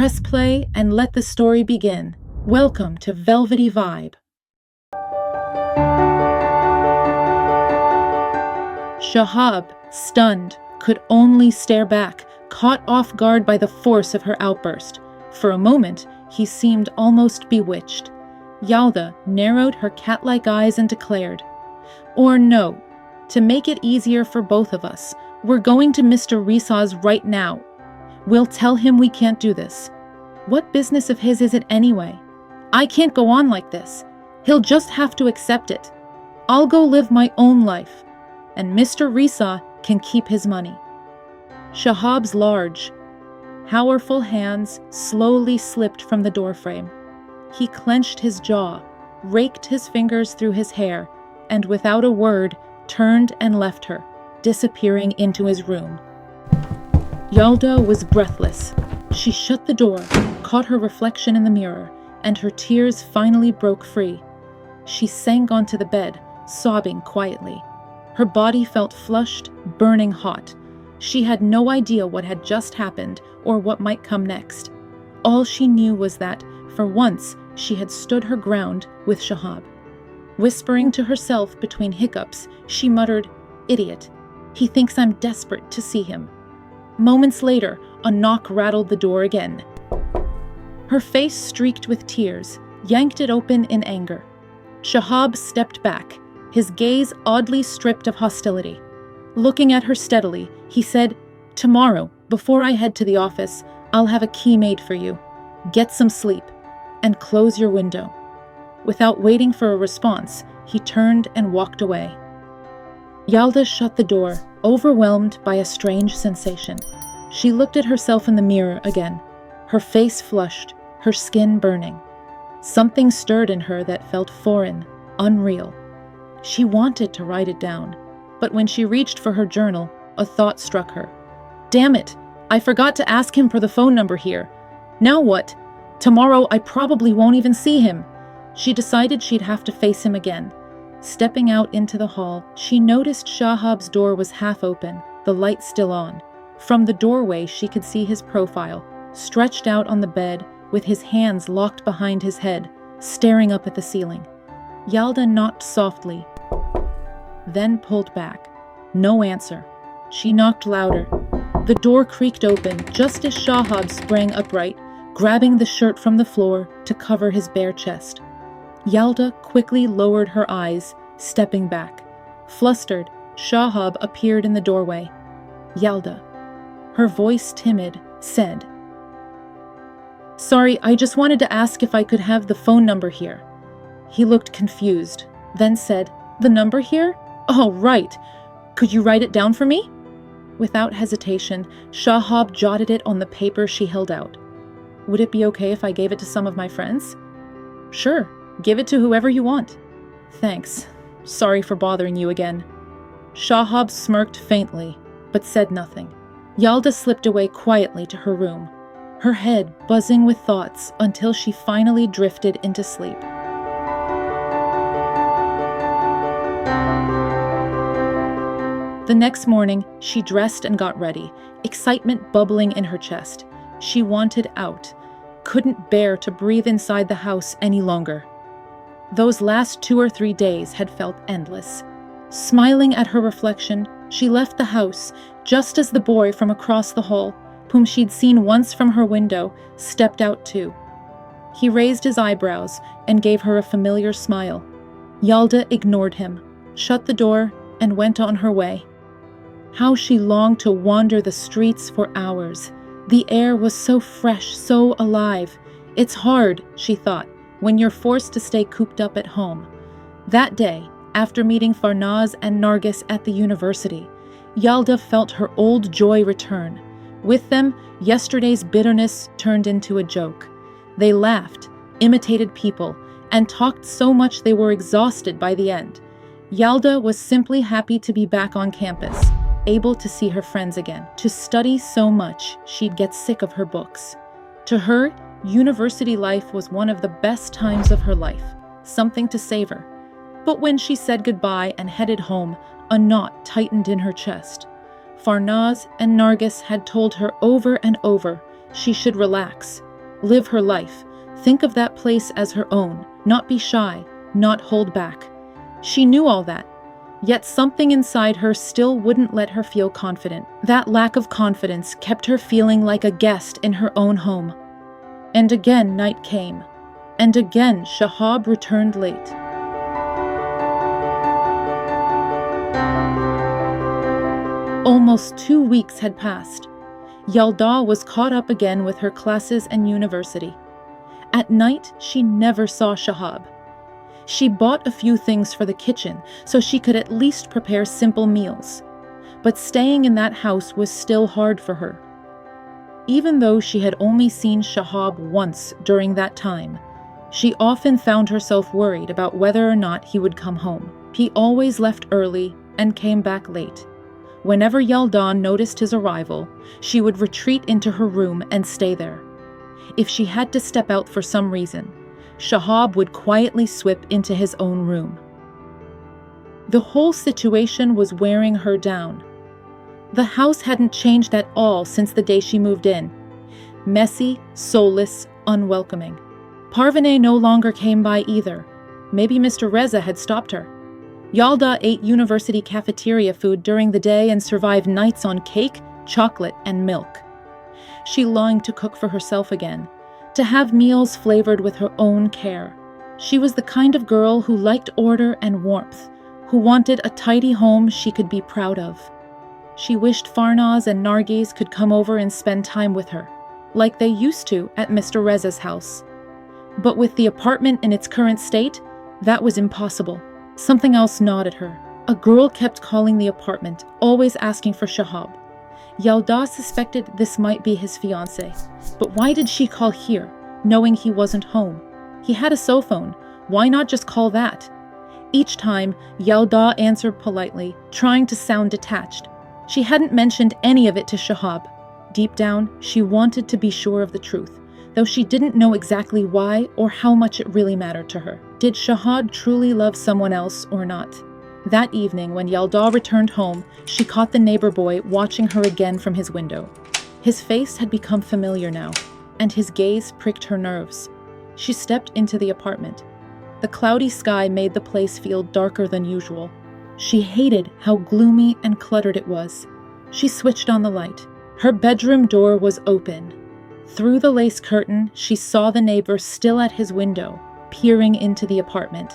Press play and let the story begin. Welcome to Velvety Vibe. Shahaab, stunned, could only stare back, caught off guard by the force of her outburst. For a moment, he seemed almost bewitched. Yalda narrowed her cat-like eyes and declared, "Or no, to make it easier for both of us, we're going to Mr. Reza's right now. We'll tell him we can't do this. What business of his is it anyway? I can't go on like this. He'll just have to accept it. I'll go live my own life, and Mr. Reza can keep his money." Shahab's large, powerful hands slowly slipped from the doorframe. He clenched his jaw, raked his fingers through his hair, and without a word, turned and left her, disappearing into his room. Yalda was breathless. She shut the door, caught her reflection in the mirror, and her tears finally broke free. She sank onto the bed, sobbing quietly. Her body felt flushed, burning hot. She had no idea what had just happened or what might come next. All she knew was that, for once, she had stood her ground with Shahaab. Whispering to herself between hiccups, she muttered, "Idiot. He thinks I'm desperate to see him." Moments later, a knock rattled the door again. Her face streaked with tears, yanked it open in anger. Shahaab stepped back, his gaze oddly stripped of hostility. Looking at her steadily, he said, "Tomorrow, before I head to the office, I'll have a key made for you. Get some sleep, and close your window." Without waiting for a response, he turned and walked away. Yalda shut the door, overwhelmed by a strange sensation. She looked at herself in the mirror again, her face flushed, her skin burning. Something stirred in her that felt foreign, unreal. She wanted to write it down, but when she reached for her journal, a thought struck her. "Damn it, I forgot to ask him for the phone number here. Now what? Tomorrow I probably won't even see him." She decided she'd have to face him again. Stepping out into the hall, she noticed Shahab's door was half open, the light still on. From the doorway, she could see his profile, stretched out on the bed, with his hands locked behind his head, staring up at the ceiling. Yalda knocked softly, then pulled back. No answer. She knocked louder. The door creaked open just as Shahab sprang upright, grabbing the shirt from the floor to cover his bare chest. Yalda quickly lowered her eyes, stepping back. Flustered, Shahab appeared in the doorway. "Yalda," her voice timid, said, "Sorry, I just wanted to ask if I could have the phone number here." He looked confused, then said, "The number here? Oh, right. Could you write it down for me?" Without hesitation, Shahab jotted it on the paper she held out. "Would it be okay if I gave it to some of my friends?" "Sure. Give it to whoever you want." "Thanks. Sorry for bothering you again." Shahab smirked faintly, but said nothing. Yalda slipped away quietly to her room, her head buzzing with thoughts until she finally drifted into sleep. The next morning, she dressed and got ready, excitement bubbling in her chest. She wanted out, couldn't bear to breathe inside the house any longer. Those last 2 or 3 days had felt endless. Smiling at her reflection, she left the house just as the boy from across the hall, whom she'd seen once from her window, stepped out too. He raised his eyebrows and gave her a familiar smile. Yalda ignored him, shut the door, and went on her way. How she longed to wander the streets for hours. The air was so fresh, so alive. It's hard, she thought, when you're forced to stay cooped up at home. That day, after meeting Farnaz and Nargis at the university, Yalda felt her old joy return. With them, yesterday's bitterness turned into a joke. They laughed, imitated people, and talked so much they were exhausted by the end. Yalda was simply happy to be back on campus, able to see her friends again, to study so much she'd get sick of her books. To her, university life was one of the best times of her life, something to savor. But when she said goodbye and headed home, a knot tightened in her chest. Farnaz and Nargis had told her over and over she should relax, live her life, think of that place as her own, not be shy, not hold back. She knew all that, yet something inside her still wouldn't let her feel confident. That lack of confidence kept her feeling like a guest in her own home. And again night came, and again Shahaab returned late. Almost 2 weeks had passed. Yalda was caught up again with her classes and university. At night, she never saw Shahaab. She bought a few things for the kitchen so she could at least prepare simple meals. But staying in that house was still hard for her. Even though she had only seen Shahaab once during that time, she often found herself worried about whether or not he would come home. He always left early and came back late. Whenever Yalda noticed his arrival, she would retreat into her room and stay there. If she had to step out for some reason, Shahaab would quietly slip into his own room. The whole situation was wearing her down. The house hadn't changed at all since the day she moved in. Messy, soulless, unwelcoming. Parvane no longer came by either. Maybe Mr Reza had stopped her. Yalda ate university cafeteria food during the day and survived nights on cake, chocolate, and milk. She longed to cook for herself again, to have meals flavored with her own care. She was the kind of girl who liked order and warmth, who wanted a tidy home she could be proud of. She wished Farnaz and Nargis could come over and spend time with her, like they used to at Mr Reza's house. But with the apartment in its current state, that was impossible. Something else gnawed at her. A girl kept calling the apartment, always asking for Shahaab. Yalda suspected this might be his fiancé, but why did she call here, knowing he wasn't home? He had a cell phone. Why not just call that? Each time, Yalda answered politely, trying to sound detached. She hadn't mentioned any of it to Shahaab. Deep down, she wanted to be sure of the truth, though she didn't know exactly why or how much it really mattered to her. Did Shahaab truly love someone else or not? That evening, when Yalda returned home, she caught the neighbor boy watching her again from his window. His face had become familiar now, and his gaze pricked her nerves. She stepped into the apartment. The cloudy sky made the place feel darker than usual. She hated how gloomy and cluttered it was. She switched on the light. Her bedroom door was open. Through the lace curtain, she saw the neighbor still at his window, peering into the apartment.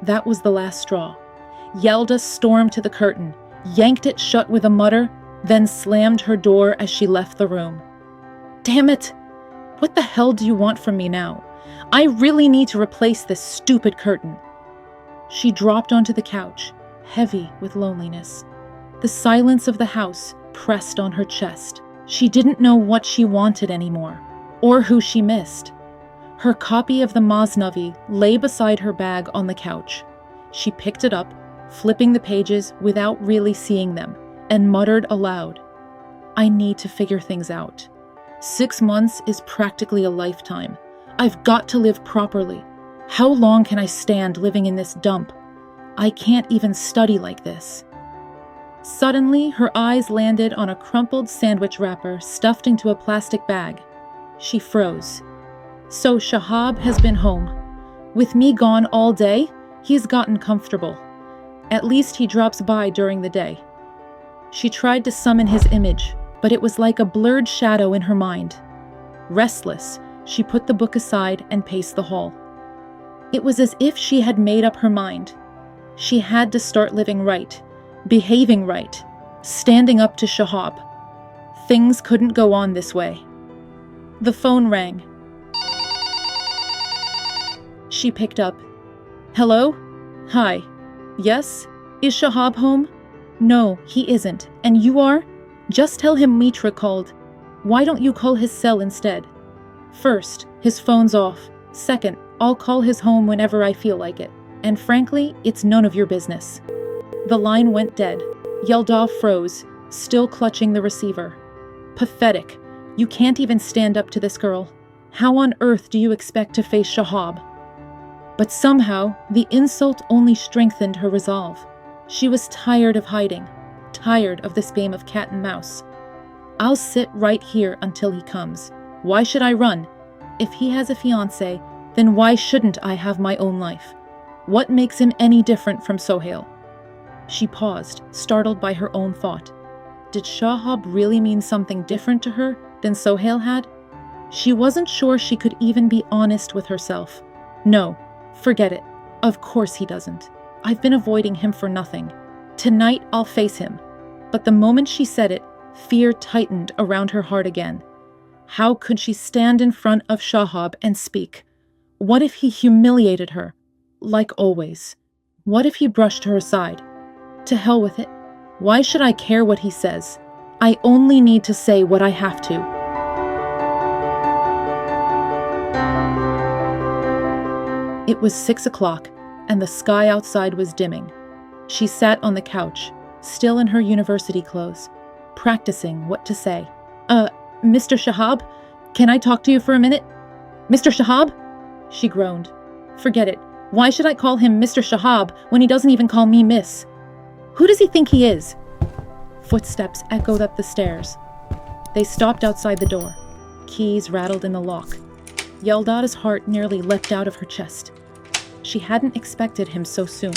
That was the last straw. Yalda stormed to the curtain, yanked it shut with a mutter, then slammed her door as she left the room. Damn it! What the hell do you want from me now? I really need to replace this stupid curtain. She dropped onto the couch, heavy with loneliness. The silence of the house pressed on her chest. She didn't know what she wanted anymore, or who she missed. Her copy of the Masnavi lay beside her bag on the couch. She picked it up, flipping the pages without really seeing them, and muttered aloud, I need to figure things out. 6 months is practically a lifetime. I've got to live properly. How long can I stand living in this dump? I can't even study like this. Suddenly, her eyes landed on a crumpled sandwich wrapper stuffed into a plastic bag. She froze. So Shahaab has been home. With me gone all day, he's gotten comfortable. At least he drops by during the day. She tried to summon his image, but it was like a blurred shadow in her mind. Restless, she put the book aside and paced the hall. It was as if she had made up her mind. She had to start living right, behaving right, standing up to Shahaab. Things couldn't go on this way. The phone rang. She picked up. Hello? Hi. Yes? Is Shahaab home? No, he isn't. And you are? Just tell him Mitra called. Why don't you call his cell instead? First, his phone's off. Second, I'll call his home whenever I feel like it. And frankly, it's none of your business. The line went dead. Yalda froze, still clutching the receiver. Pathetic. You can't even stand up to this girl. How on earth do you expect to face Shahaab? But somehow, the insult only strengthened her resolve. She was tired of hiding, tired of this game of cat and mouse. I'll sit right here until he comes. Why should I run? If he has a fiancé, then why shouldn't I have my own life? What makes him any different from Sohail? She paused, startled by her own thought. Did Shahab really mean something different to her than Sohail had? She wasn't sure she could even be honest with herself. No, forget it. Of course he doesn't. I've been avoiding him for nothing. Tonight I'll face him. But the moment she said it, fear tightened around her heart again. How could she stand in front of Shahab and speak? What if he humiliated her? Like always. What if he brushed her aside? To hell with it. Why should I care what he says? I only need to say what I have to. It was 6 o'clock, and the sky outside was dimming. She sat on the couch, still in her university clothes, practicing what to say. Mr. Shahaab, can I talk to you for a minute? Mr. Shahaab? She groaned. Forget it. Why should I call him Mr. Shahaab when he doesn't even call me Miss? Who does he think he is? Footsteps echoed up the stairs. They stopped outside the door. Keys rattled in the lock. Yalda's heart nearly leapt out of her chest. She hadn't expected him so soon.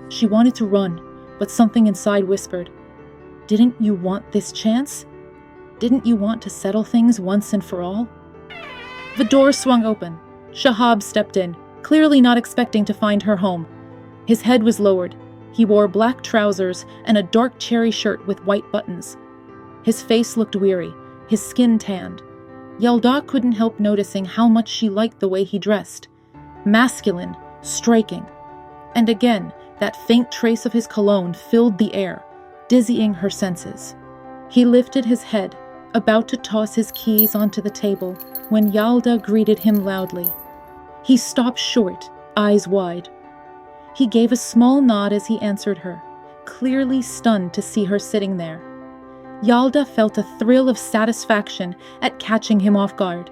She wanted to run, but something inside whispered, "Didn't you want this chance? Didn't you want to settle things once and for all?" The door swung open. Shahab stepped in, clearly not expecting to find her home. His head was lowered. He wore black trousers and a dark cherry shirt with white buttons. His face looked weary, his skin tanned. Yalda couldn't help noticing how much she liked the way he dressed. Masculine, striking. And again, that faint trace of his cologne filled the air, dizzying her senses. He lifted his head, about to toss his keys onto the table, when Yalda greeted him loudly. He stopped short, eyes wide. He gave a small nod as he answered her, clearly stunned to see her sitting there. Yalda felt a thrill of satisfaction at catching him off guard.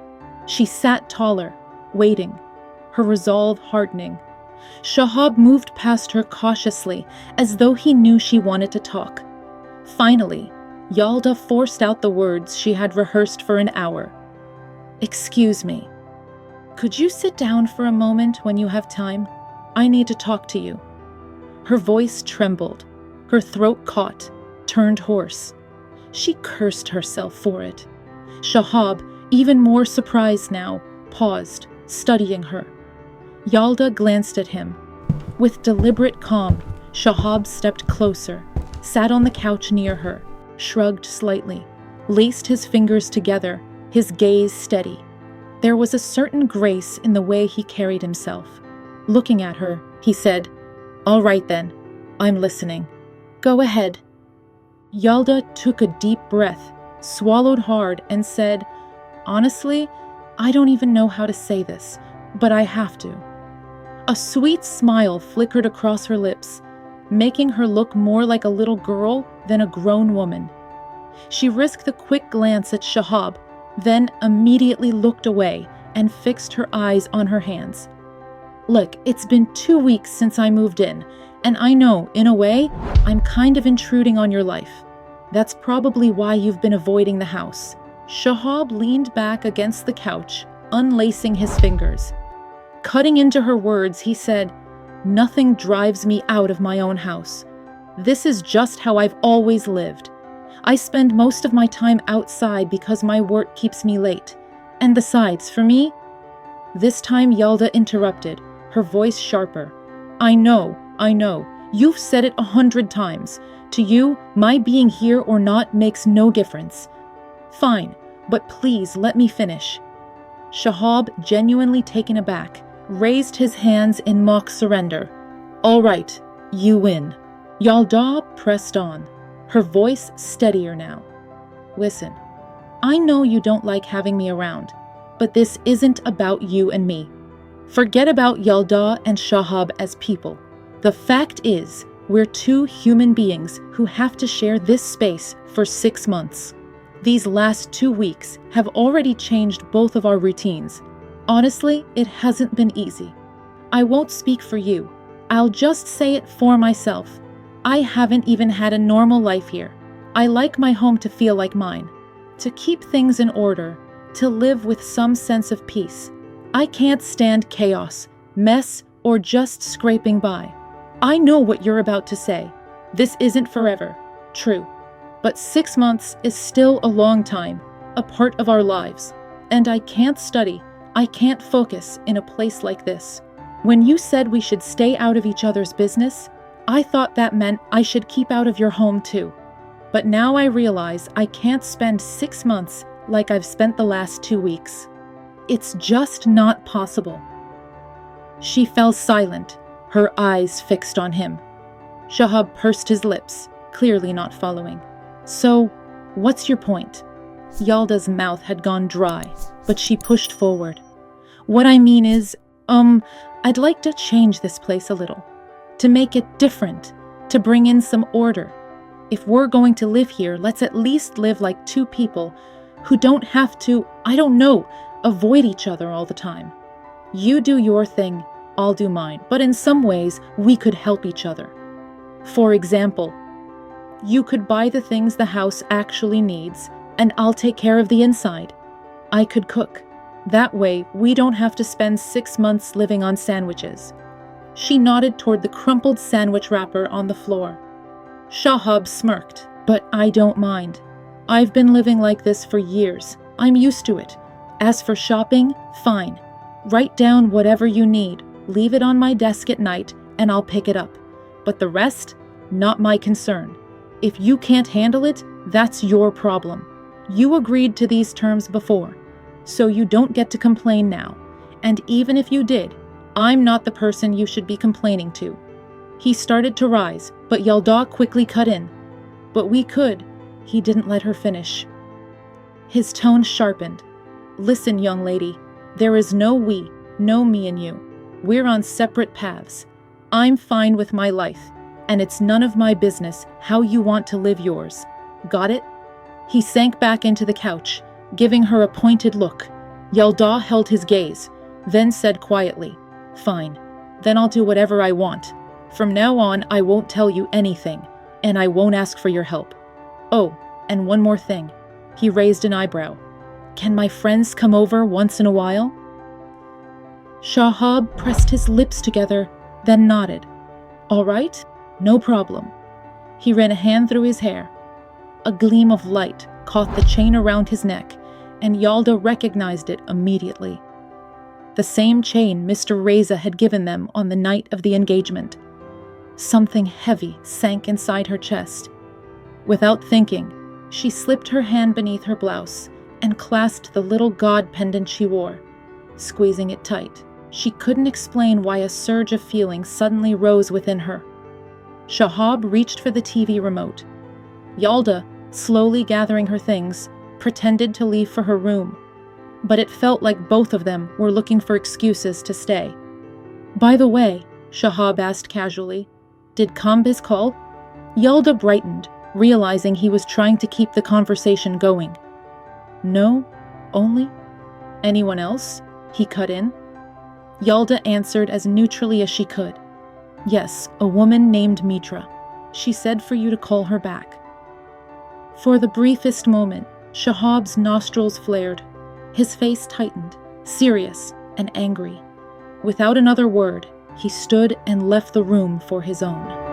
She sat taller, waiting, her resolve hardening. Shahab moved past her cautiously, as though he knew she wanted to talk. Finally, Yalda forced out the words she had rehearsed for an hour. "Excuse me. Could you sit down for a moment when you have time? I need to talk to you." Her voice trembled. Her throat caught, turned hoarse. She cursed herself for it. Shahab, even more surprised now, paused, studying her. Yalda glanced at him. With deliberate calm, Shahab stepped closer, sat on the couch near her, shrugged slightly, laced his fingers together, his gaze steady. There was a certain grace in the way he carried himself. Looking at her, he said, "All right then, I'm listening. Go ahead." Yalda took a deep breath, swallowed hard, and said, "Honestly, I don't even know how to say this, but I have to." A sweet smile flickered across her lips, making her look more like a little girl than a grown woman. She risked a quick glance at Shahab, then immediately looked away and fixed her eyes on her hands. "Look, it's been 2 weeks since I moved in, and I know, in a way, I'm kind of intruding on your life. That's probably why you've been avoiding the house." Shahab leaned back against the couch, unlacing his fingers. Cutting into her words, he said, "Nothing drives me out of my own house. This is just how I've always lived. I spend most of my time outside because my work keeps me late. And besides, for me..." This time Yalda interrupted, her voice sharper. I know. You've said it 100 times. To you, my being here or not makes no difference." "Fine, but please let me finish." Shahab, genuinely taken aback, raised his hands in mock surrender. "All right, you win." Yalda pressed on, her voice steadier now. "Listen, I know you don't like having me around, but this isn't about you and me. Forget about Yalda and Shahaab as people. The fact is, we're 2 human beings who have to share this space for 6 months. These last 2 weeks have already changed both of our routines. Honestly, it hasn't been easy. I won't speak for you. I'll just say it for myself. I haven't even had a normal life here. I like my home to feel like mine. To keep things in order, to live with some sense of peace. I can't stand chaos, mess, or just scraping by. I know what you're about to say. This isn't forever. True. But 6 months is still a long time, a part of our lives. And I can't study, I can't focus in a place like this. When you said we should stay out of each other's business, I thought that meant I should keep out of your home too. But now I realize I can't spend 6 months like I've spent the last 2 weeks. It's just not possible. She fell silent, her eyes fixed on him. Shahaab pursed his lips, clearly not following. So, what's your point? Yalda's mouth had gone dry, but she pushed forward. What I mean is, I'd like to change this place a little. To make it different, to bring in some order. If we're going to live here, let's at least live like 2 people who don't have to, avoid each other all the time. You do your thing, I'll do mine, but in some ways, we could help each other. For example, you could buy the things the house actually needs, and I'll take care of the inside. I could cook. That way, we don't have to spend 6 months living on sandwiches. She nodded toward the crumpled sandwich wrapper on the floor. Shahaab smirked, but I don't mind. I've been living like this for years. I'm used to it. As for shopping, fine. Write down whatever you need, leave it on my desk at night, and I'll pick it up. But the rest, not my concern. If you can't handle it, that's your problem. You agreed to these terms before, so you don't get to complain now. And even if you did, I'm not the person you should be complaining to. He started to rise, but Yalda quickly cut in. But we could. He didn't let her finish. His tone sharpened. Listen, young lady, there is no we, no me and you. We're on separate paths. I'm fine with my life, and it's none of my business how you want to live yours. Got it? He sank back into the couch, giving her a pointed look. Yalda held his gaze, then said quietly, Fine, then I'll do whatever I want. From now on, I won't tell you anything, and I won't ask for your help. Oh, and one more thing. He raised an eyebrow. Can my friends come over once in a while? Shahaab pressed his lips together, then nodded. All right, no problem. He ran a hand through his hair. A gleam of light caught the chain around his neck, and Yalda recognized it immediately. The same chain Mr. Reza had given them on the night of the engagement. Something heavy sank inside her chest. Without thinking, she slipped her hand beneath her blouse and clasped the little god pendant she wore, squeezing it tight. She couldn't explain why a surge of feeling suddenly rose within her. Shahaab reached for the TV remote. Yalda, slowly gathering her things, pretended to leave for her room, but it felt like both of them were looking for excuses to stay. By the way, Shahaab asked casually, did Kambiz call? Yalda brightened, realizing he was trying to keep the conversation going. No, only. Anyone else? He cut in. Yalda answered as neutrally as she could. Yes, a woman named Mitra. She said for you to call her back. For the briefest moment, Shahab's nostrils flared. His face tightened, serious and angry. Without another word, he stood and left the room for his own.